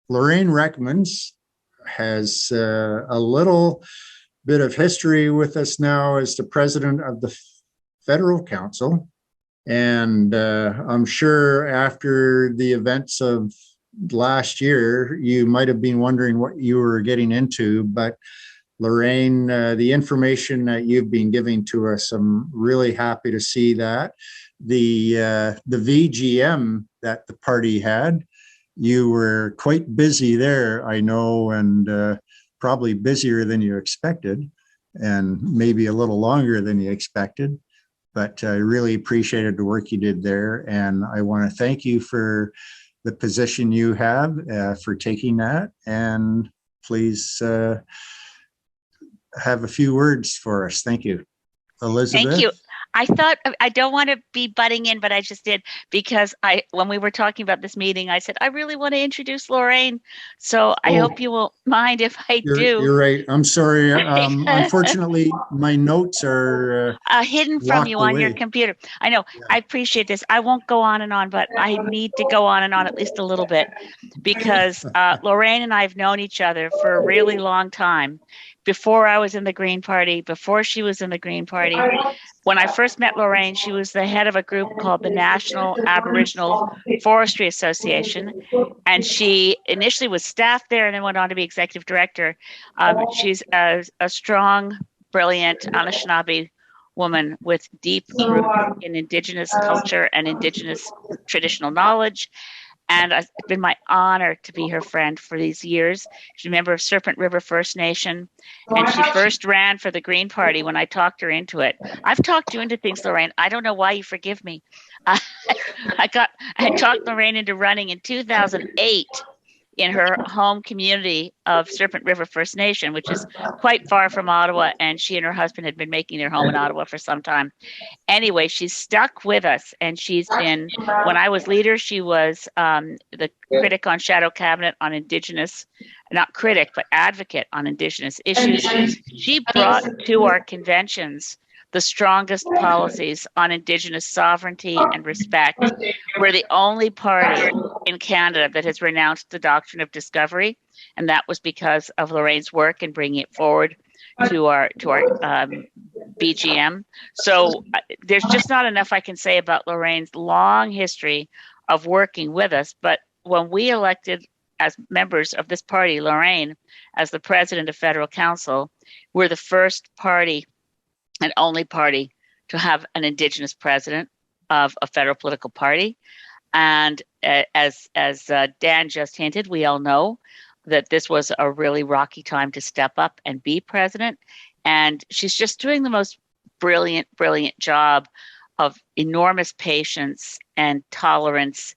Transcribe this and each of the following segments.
Lorraine Rekmans has a little bit of history with us now as the president of the Federal Council. And I'm sure after the events of last year, you might have been wondering what you were getting into. But Lorraine, the information that you've been giving to us, I'm really happy to see that. The VGM that the party had, you were quite busy there, I know, and probably busier than you expected, and maybe a little longer than you expected. But I really appreciated the work you did there. And I want to thank you for the position you have, for taking that. And please have a few words for us. Thank you. Elizabeth? Thank you. I thought, I don't want to be butting in, but I just did, because when we were talking about this meeting, I said, I really want to introduce Lorraine. So I hope you won't mind if I do. You're right. I'm sorry. Unfortunately, my notes are hidden from you on your computer. I know. Yeah. I appreciate this. I won't go on and on, but I need to go on and on at least a little bit, because Lorraine and I have known each other for a really long time. Before I was in the Green Party, before she was in the Green Party. When I first met Lorraine, she was the head of a group called the National Aboriginal Forestry Association. And she initially was staff there and then went on to be executive director. She's a strong, brilliant Anishinaabe woman with deep roots in Indigenous culture and Indigenous traditional knowledge. And it's been my honor to be her friend for these years. She's a member of Serpent River First Nation, and she first ran for the Green Party when I talked her into it. I've talked you into things, Lorraine. I don't know why you forgive me. I talked Lorraine into running in 2008 in her home community of Serpent River First Nation, which is quite far from Ottawa, and she and her husband had been making their home in Ottawa for some time. Anyway, she's stuck with us, and she's been, when I was leader, she was the critic on Shadow Cabinet on Indigenous, not critic, but advocate on Indigenous issues. She brought to our conventions the strongest policies on Indigenous sovereignty and respect. We're the only party in Canada that has renounced the doctrine of discovery, and that was because of Lorraine's work in bringing it forward to our BGM. So there's just not enough I can say about Lorraine's long history of working with us. But when we elected as members of this party, Lorraine, as the president of Federal Council, we're the first party and only party to have an Indigenous president of a federal political party. And as Dan just hinted, we all know that this was a really rocky time to step up and be president. And she's just doing the most brilliant job of enormous patience and tolerance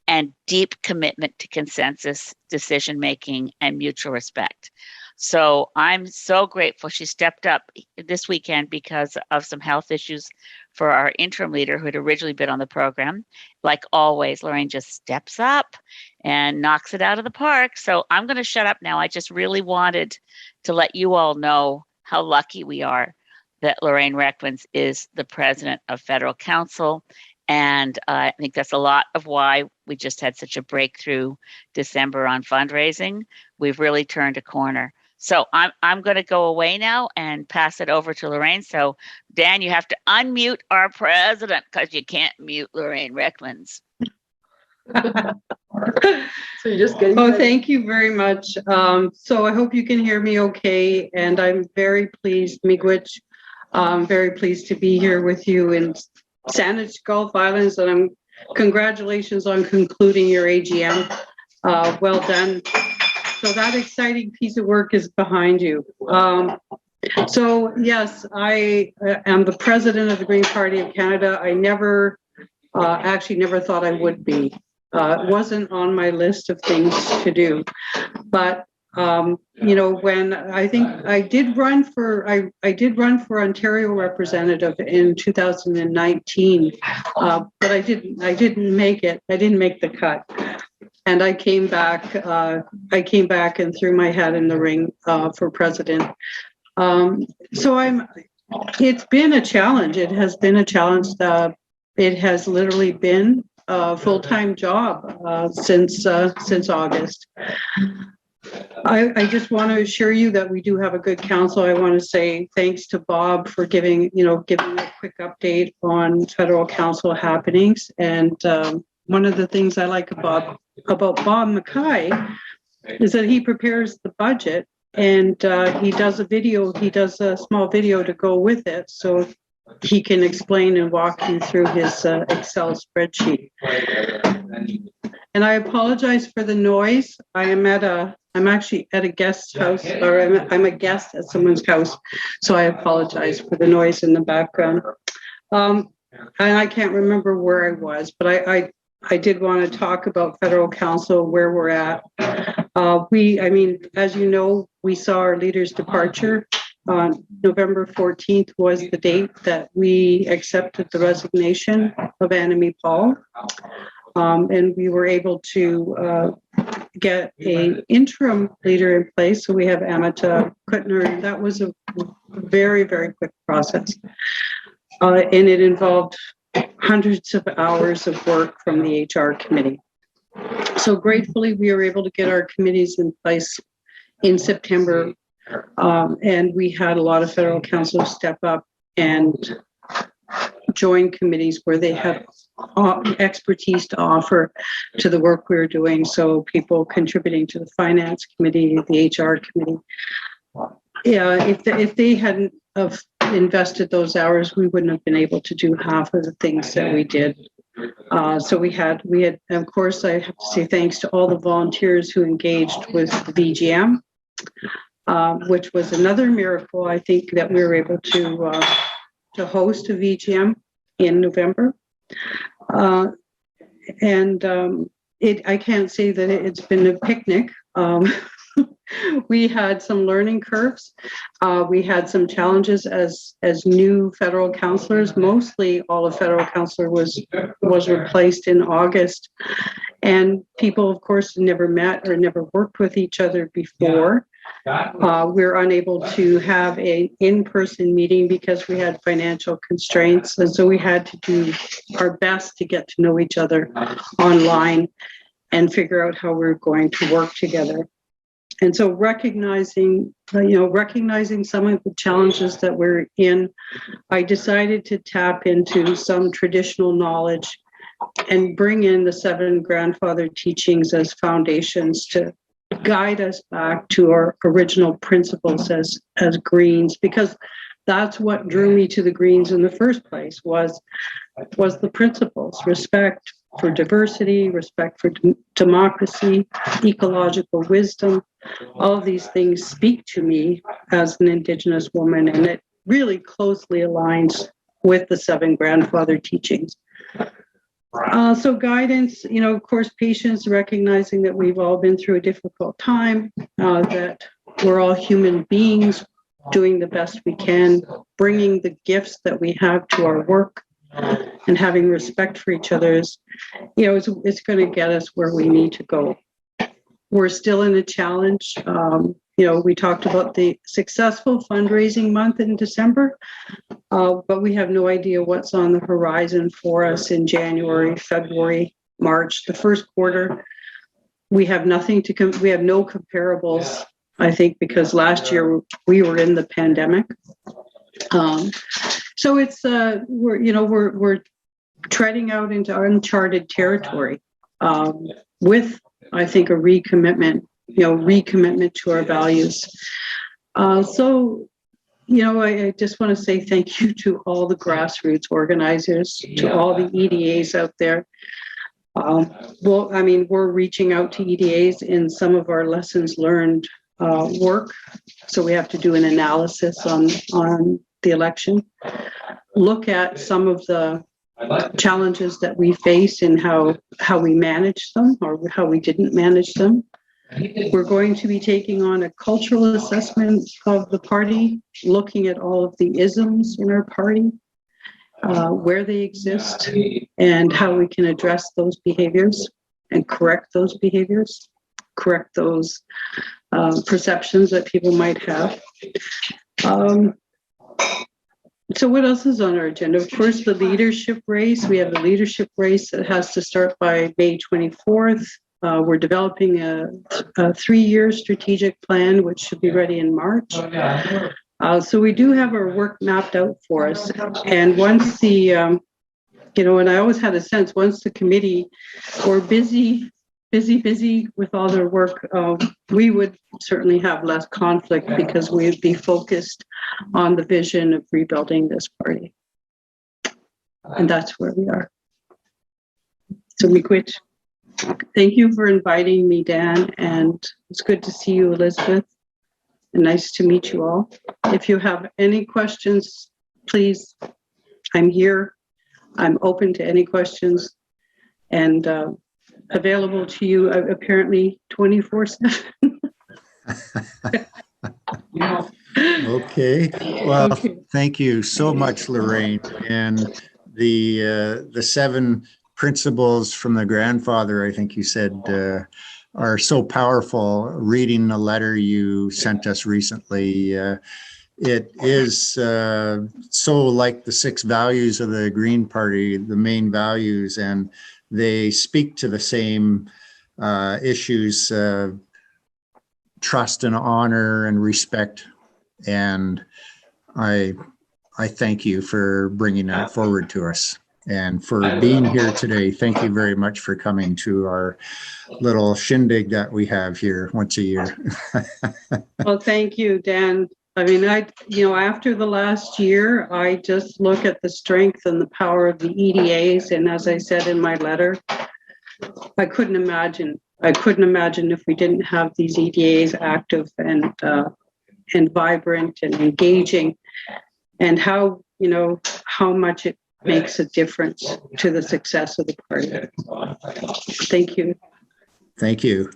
and deep commitment to consensus decision-making and mutual respect. So I'm so grateful she stepped up this weekend because of some health issues for our interim leader who had originally been on the program. Like always, Lorraine just steps up and knocks it out of the park. So I'm going to shut up now. I just really wanted to let you all know how lucky we are that Lorraine Rekmans is the president of Federal Council. And I think that's a lot of why we just had such a breakthrough December on fundraising. We've really turned a corner. So I'm going to go away now and pass it over to Lorraine. So Dan, you have to unmute our president because you can't mute Lorraine Rekmans. So you're just getting thank you very much. So I hope you can hear me okay. And I'm very pleased, Miigwech, very pleased to be here with you in Saanich, Gulf Islands. And congratulations on concluding your AGM. Well done. So that exciting piece of work is behind you. So yes, I am the president of the Green Party of Canada. I never, actually never thought I would be. It wasn't on my list of things to do. But, you know, when I think I did run for, I did run for Ontario representative in 2019, but I didn't make it. I didn't make the cut. And I came back and threw my hat in the ring for president. So it's been a challenge. It has been a challenge. It has literally been full-time job since August. I just want to assure you that we do have a good council. I want to say thanks to Bob for giving a quick update on federal council happenings. And one of the things I like about Bob Mackay is that he prepares the budget, and he does a small video to go with it, so he can explain and walk you through his Excel spreadsheet. And I apologize for the noise. I'm actually at a guest's house, or I'm a guest at someone's house, so I apologize for the noise in the background. And I can't remember where I was, but I did want to talk about federal council, where we're at. As you know, we saw our leader's departure. November 14th was the date that we accepted the resignation of Annamie Paul. And we were able to get an interim leader in place. So we have Amita Kuttner, and that was a very, very quick process. And it involved hundreds of hours of work from the HR committee. So gratefully, we were able to get our committees in place in September. And we had a lot of federal councilors step up and join committees where they had expertise to offer to the work we were doing. So people contributing to the finance committee, the HR committee. Yeah, if they hadn't have invested those hours, we wouldn't have been able to do half of the things that we did. So we had, of course, I have to say thanks to all the volunteers who engaged with the VGM, which was another miracle, I think, that we were able to host a VGM in November. I can't say that it's been a picnic. We had some learning curves. We had some challenges as new federal councillors. Mostly all of federal councillor was replaced in August. And people, of course, never met or never worked with each other before. We're unable to have an in-person meeting because we had financial constraints. And so we had to do our best to get to know each other online and figure out how we're going to work together. And so recognizing some of the challenges that we're in, I decided to tap into some traditional knowledge and bring in the 7 grandfather teachings as foundations to guide us back to our original principles as Greens, because that's what drew me to the Greens in the first place was the principles: respect for diversity, respect for democracy, ecological wisdom. All of these things speak to me as an Indigenous woman, and it really closely aligns with the 7 grandfather teachings. So guidance, of course, patience, recognizing that we've all been through a difficult time, that we're all human beings doing the best we can, bringing the gifts that we have to our work, and having respect for each other is, it's going to get us where we need to go. We're still in a challenge. We talked about the successful fundraising month in December, but we have no idea what's on the horizon for us in January, February, March, the first quarter. We have nothing we have no comparables, I think, because last year we were in the pandemic. So it's we're treading out into uncharted territory with, I think, a recommitment to our values. So I just want to say thank you to all the grassroots organizers, to all the EDAs out there. We're reaching out to EDAs in some of our lessons learned work. So we have to do an analysis on the election, look at some of the challenges that we face and how we managed them or how we didn't manage them. We're going to be taking on a cultural assessment of the party, looking at all of the isms in our party, where they exist, and how we can address those behaviors and correct those behaviors, correct those perceptions that people might have. So what else is on our agenda? Of course, the leadership race. We have a leadership race that has to start by May 24th. We're developing a 3-year strategic plan, which should be ready in March. So we do have our work mapped out for us. And once the, and I always had a sense, once the committee were busy with all their work, we would certainly have less conflict because we would be focused on the vision of rebuilding this party. And that's where we are. So Miigwech, thank you for inviting me, Dan, and it's good to see you, Elizabeth, and nice to meet you all. If you have any questions, please, I'm here. I'm open to any questions, and available to you apparently 24/7. Okay. Well, thank you so much, Lorraine. And the 7 principles from the grandfather, I think you said, are so powerful. Reading the letter you sent us recently, it is so like the 6 values of the Green Party, the main values, and they speak to the same issues, trust and honor and respect. And I thank you for bringing that forward to us and for being here today. Thank you very much for coming to our little shindig that we have here once a year. Well, thank you, Dan. I mean, after the last year, I just look at the strength and the power of the EDAs. And as I said in my letter, I couldn't imagine if we didn't have these EDAs active and vibrant and engaging, and how much it makes a difference to the success of the party. Thank you. Thank you.